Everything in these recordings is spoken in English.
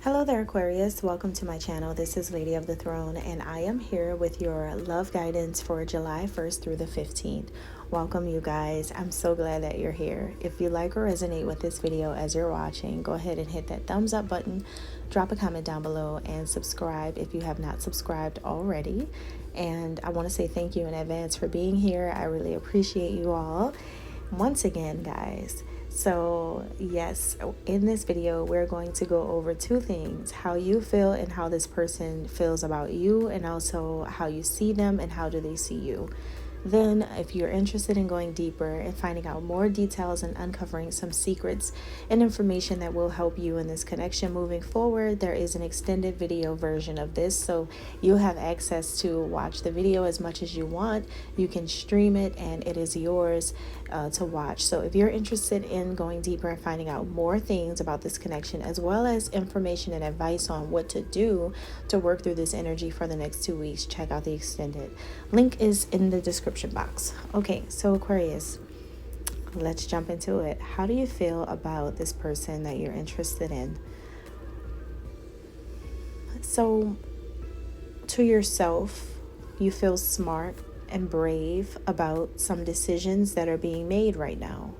Hello there, Aquarius. Welcome to my channel. This is Lady of the Throne, and I am here with your love guidance for July 1st through the 15th. Welcome, you guys. I'm so glad that you're here. If you like or resonate with this video as you're watching, go ahead and hit that thumbs up button, drop a comment down below, and subscribe if you have not subscribed already. And I want to say thank you in advance for being here. I really appreciate you all. Once again, guys. So yes, in this video, we're going to go over two things: how you feel and how this person feels about you, and also how you see them and how do they see you. Then, if you're interested in going deeper and finding out more details and uncovering some secrets and information that will help you in this connection moving forward, there is an extended video version of this, so you'll have access to watch the video as much as you want. You can stream it and it is yours to watch. So if you're interested in going deeper and finding out more things about this connection, as well as information and advice on what to do to work through this energy for the next 2 weeks, check out the extended. Link is in the description box. Okay, so Aquarius, let's jump into it. How do you feel about this person that you're interested in? So, to yourself, you feel smart and brave about some decisions that are being made right now.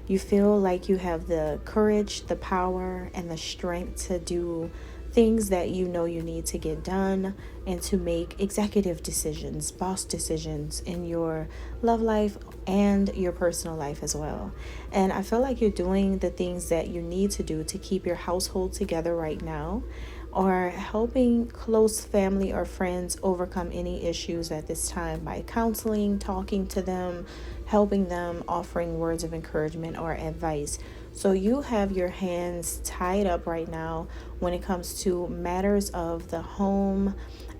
You feel like you have the courage, the power, and the strength to do things that you know you need to get done and to make executive decisions, boss decisions in your love life and your personal life as well. And I feel like you're doing the things that you need to do to keep your household together right now, or helping close family or friends overcome any issues at this time by counseling, talking to them, helping them, offering words of encouragement or advice. So you have your hands tied up right now when it comes to matters of the home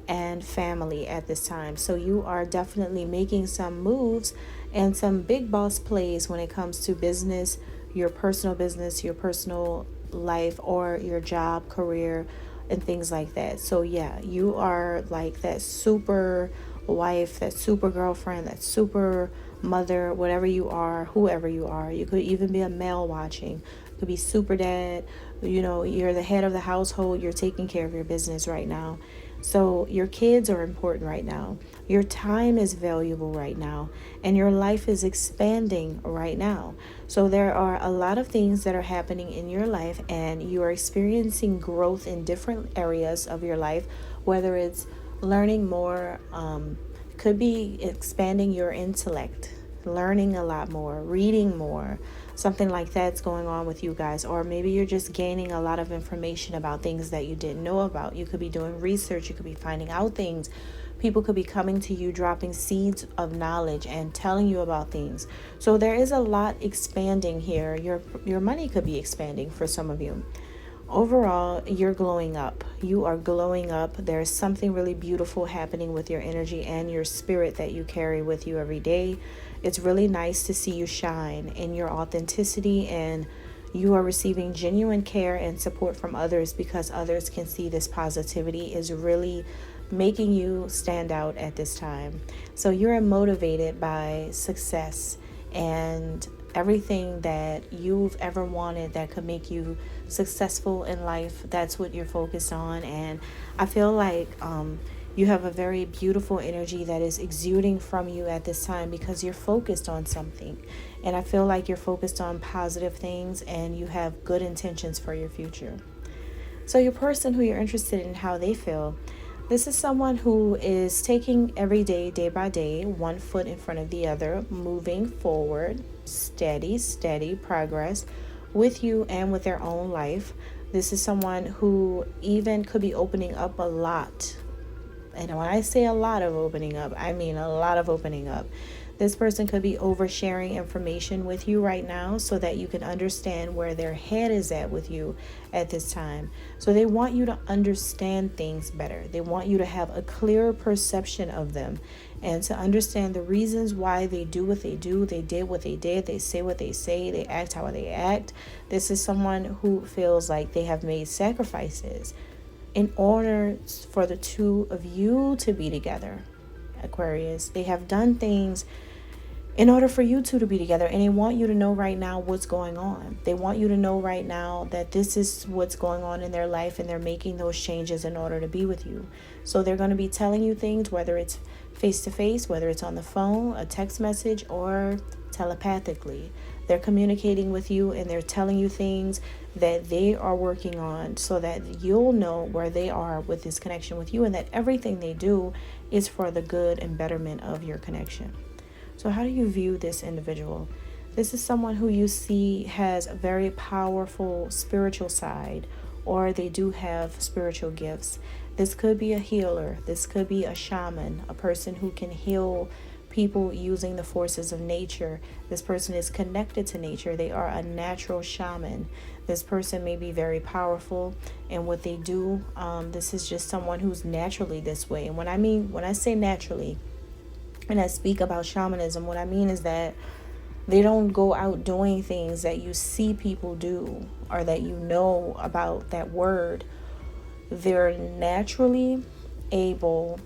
and family at this time. So you are definitely making some moves and some big boss plays when it comes to business, your personal life, or your job, career, and things like that. So yeah, you are like that super wife, that super girlfriend, that super mother, whatever you are, whoever you are. You could even be a male watching. You could be super dad. You know, you're the head of the household. You're taking care of your business right now. So your kids are important right now. Your time is valuable right now, and your life is expanding right now. So there are a lot of things that are happening in your life, and you are experiencing growth in different areas of your life, whether it's learning more, could be expanding your intellect, learning a lot more, reading more, something like that's going on with you guys. Or maybe you're just gaining a lot of information about things that you didn't know about. You could be doing research, you could be finding out things. People could be coming to you, dropping seeds of knowledge and telling you about things. So there is a lot expanding here. Your money could be expanding for some of you. Overall, you're glowing up. You are glowing up. There's something really beautiful happening with your energy and your spirit that you carry with you every day. It's really nice to see you shine in your authenticity, and you are receiving genuine care and support from others because others can see this positivity is really making you stand out at this time. So you're motivated by success and everything that you've ever wanted that could make you successful in life. That's what you're focused on. And I feel like you have a very beautiful energy that is exuding from you at this time because you're focused on something. And I feel like you're focused on positive things and you have good intentions for your future. So your person who you're interested in, how they feel, this is someone who is taking every day, day by day, one foot in front of the other, moving forward, steady progress with you and with their own life. This is someone who even could be opening up a lot. And when I say a lot of opening up, I mean a lot of opening up. This person could be oversharing information with you right now so that you can understand where their head is at with you at this time. So they want you to understand things better. They want you to have a clearer perception of them and to understand the reasons why they do what they do, they did what they did, they say what they say, they act how they act. This is someone who feels like they have made sacrifices in order for the two of you to be together. Aquarius, they have done things in order for you two to be together. And they want you to know right now what's going on. They want you to know right now that this is what's going on in their life, and they're making those changes in order to be with you. So they're going to be telling you things, whether it's face to face, whether it's on the phone, a text message, or telepathically. They're communicating with you, and they're telling you things that they are working on, so that you'll know where they are with this connection with you, and that everything they do is for the good and betterment of your connection. So how do you view this individual? This is someone who you see has a very powerful spiritual side, or they do have spiritual gifts. This could be a healer. This could be a shaman, a person who can heal people using the forces of nature. This person is connected to nature. They are a natural shaman. This person may be very powerful in what they do. This is just someone who's naturally this way. And when I say naturally, and I speak about shamanism, what I mean is that they don't go out doing things that you see people do, or that you know about that word. They're naturally able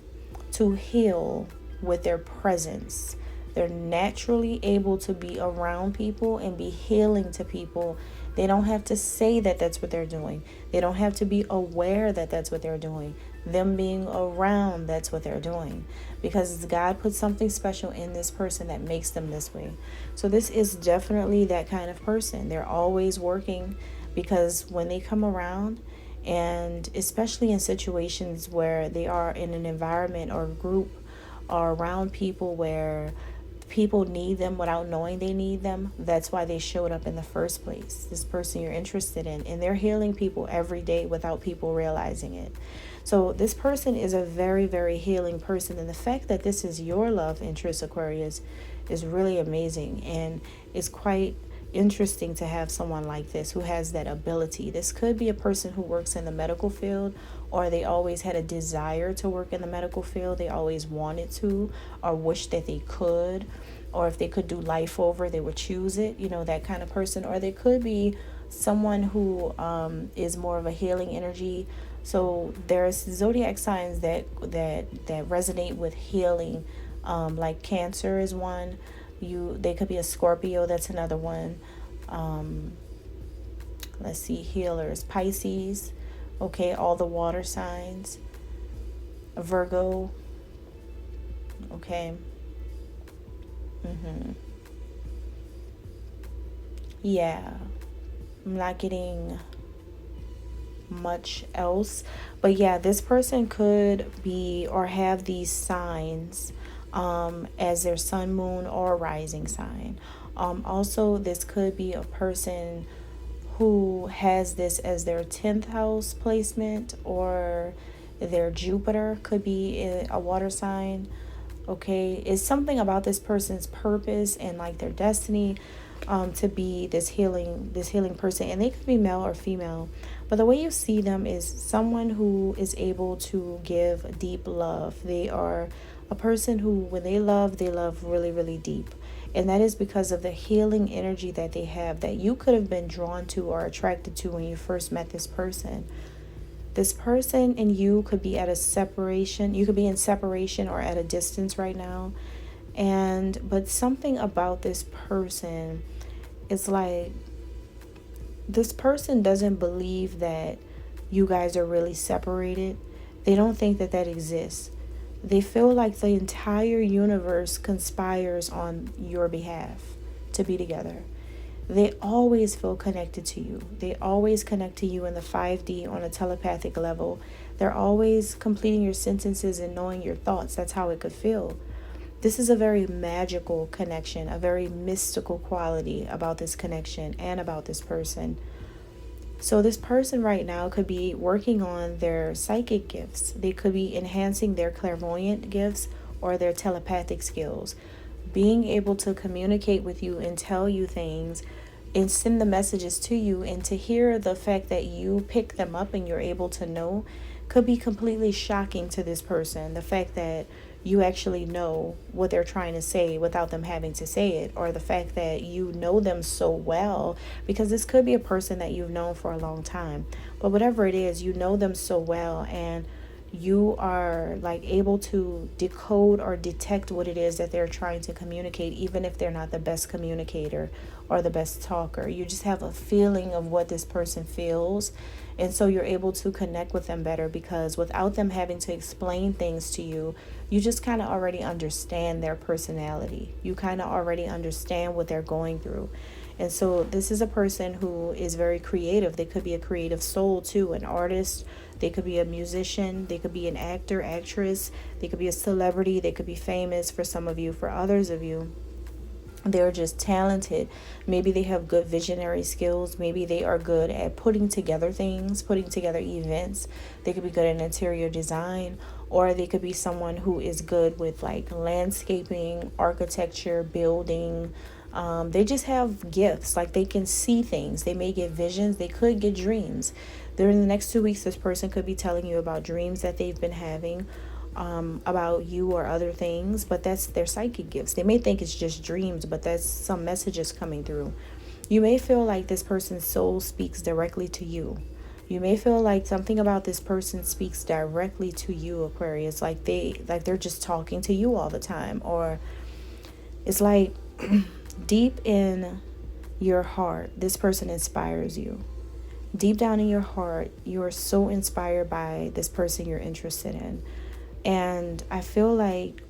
to heal with their presence. They're naturally able to be around people and be healing to people. They don't have to say that that's what they're doing. They don't have to be aware that that's what they're doing. Them being around, that's what they're doing, because God put something special in this person that makes them this way. So this is definitely that kind of person. They're always working, because when they come around, and especially in situations where they are in an environment or group or around people where people need them without knowing they need them, that's why they showed up in the first place. This person you're interested in, and they're healing people every day without people realizing it. So this person is a very, very healing person. And the fact that this is your love interest, Aquarius, is really amazing. And it's quite interesting to have someone like this who has that ability. This could be a person who works in the medical field, or they always had a desire to work in the medical field. They always wanted to, or wished that they could, or if they could do life over, they would choose it, that kind of person. Or they could be someone who is more of a healing energy. So there's zodiac signs that resonate with healing, like Cancer is one. They could be a Scorpio, that's another one. Let's see, healers, Pisces, okay, all the water signs, Virgo, okay. Yeah, I'm not getting much else, but yeah, this person could be or have these signs as their sun, moon, or rising sign. Also, this could be a person who has this as their 10th house placement, or their Jupiter could be a water sign. Okay, it's something about this person's purpose and like their destiny to be this healing person. And they could be male or female, but the way you see them is someone who is able to give deep love. They are a person who, when they love really, really deep. And that is because of the healing energy that they have, that you could have been drawn to or attracted to when you first met this person. This person and you could be at a separation. You could be in separation or at a distance right now. But something about this person is like, this person doesn't believe that you guys are really separated. They don't think that exists. They feel like the entire universe conspires on your behalf to be together. They always feel connected to you. They always connect to you in the 5D on a telepathic level. They're always completing your sentences and knowing your thoughts. That's how it could feel. This is a very magical connection, a very mystical quality about this connection and about this person. So this person right now could be working on their psychic gifts. They could be enhancing their clairvoyant gifts or their telepathic skills. Being able to communicate with you and tell you things and send the messages to you, and to hear the fact that you pick them up and you're able to know could be completely shocking to this person. The fact that you actually know what they're trying to say without them having to say it, or the fact that you know them so well, because this could be a person that you've known for a long time, but whatever it is, you know them so well, and you are like able to decode or detect what it is that they're trying to communicate, even if they're not the best communicator or the best talker. You just have a feeling of what this person feels. And so you're able to connect with them better, because without them having to explain things to you, you just kind of already understand their personality. You kind of already understand what they're going through. And so this is a person who is very creative. They could be a creative soul too, an artist. They could be a musician. They could be an actor, actress. They could be a celebrity. They could be famous for some of you. For others of you, they're just talented. Maybe they have good visionary skills. Maybe they are good at putting together things, putting together events. They could be good at interior design, or they could be someone who is good with like landscaping, architecture, building. They just have gifts. Like they can see things. They may get visions. They could get dreams. During the next 2 weeks, this person could be telling you about dreams that they've been having, about you or other things, but that's their psychic gifts. They may think it's just dreams, but that's some messages coming through. You may feel like this person's soul speaks directly to you. You may feel like something about this person speaks directly to you, Aquarius, like they're just talking to you all the time. Or it's like deep in your heart, this person inspires you. Deep down in your heart, you are so inspired by this person you're interested in. And I feel like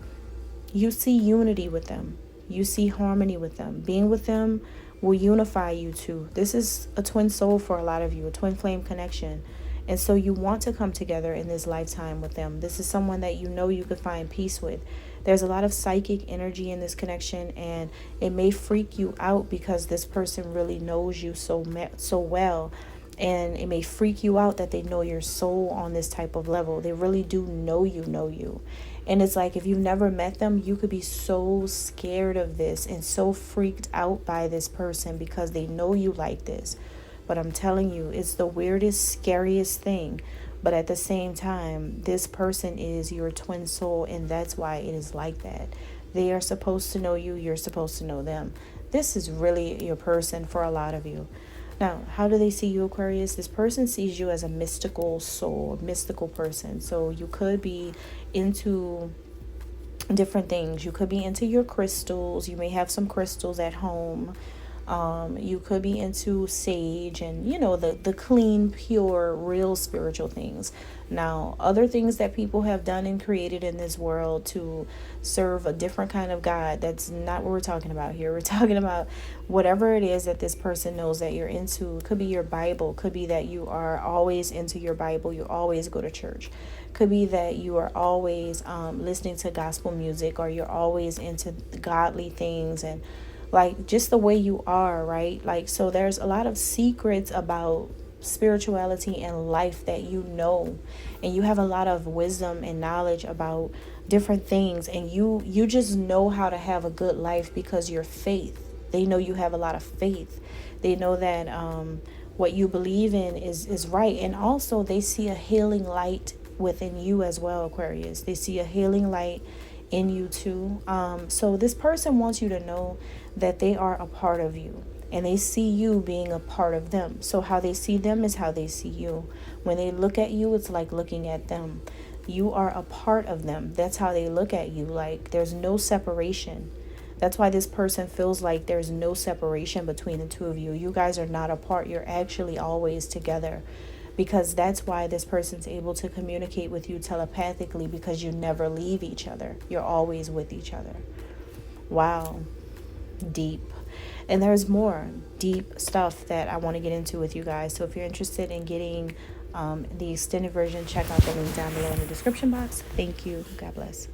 you see unity with them. You see harmony with them. Being with them will unify you too. This is a twin soul for a lot of you, a twin flame connection. And so you want to come together in this lifetime with them. This is someone that you know you could find peace with. There's a lot of psychic energy in this connection, and it may freak you out because this person really knows you so well. And it may freak you out that they know your soul on this type of level. They really do know you. And it's like, if you've never met them, you could be so scared of this and so freaked out by this person because they know you like this. But I'm telling you, it's the weirdest, scariest thing. But at the same time, this person is your twin soul, and that's why it is like that. They are supposed to know you. You're supposed to know them. This is really your person for a lot of you. Now, how do they see you, Aquarius? This person sees you as a mystical soul, a mystical person. So you could be into different things. You could be into your crystals. You may have some crystals at home. You could be into sage and, the clean, pure, real spiritual things. Now, other things that people have done and created in this world to serve a different kind of God, that's not what we're talking about here. We're talking about whatever it is that this person knows that you're into. It could be your Bible. Could be that you are always into your Bible. You always go to church. Could be that you are always listening to gospel music, or you're always into godly things, and like just the way you are, right? Like, so there's a lot of secrets about spirituality and life that and you have a lot of wisdom and knowledge about different things, and you just know how to have a good life because your faith. They know you have a lot of faith. They know that what you believe in is right, and also they see a healing light within you as well, Aquarius. They see a healing light in you too. So this person wants you to know that they are a part of you, and they see you being a part of them. So how they see them is how they see you. When they look at you, it's like looking at them. You are a part of them. That's how they look at you. Like, there's no separation. That's why this person feels like there's no separation between the two of you. You guys are not apart. You're actually always together. Because that's why this person's able to communicate with you telepathically, because you never leave each other. You're always with each other. Wow. Deep. And there's more deep stuff that I want to get into with you guys. So if you're interested in getting the extended version, check out the link down below in the description box. Thank you. God bless.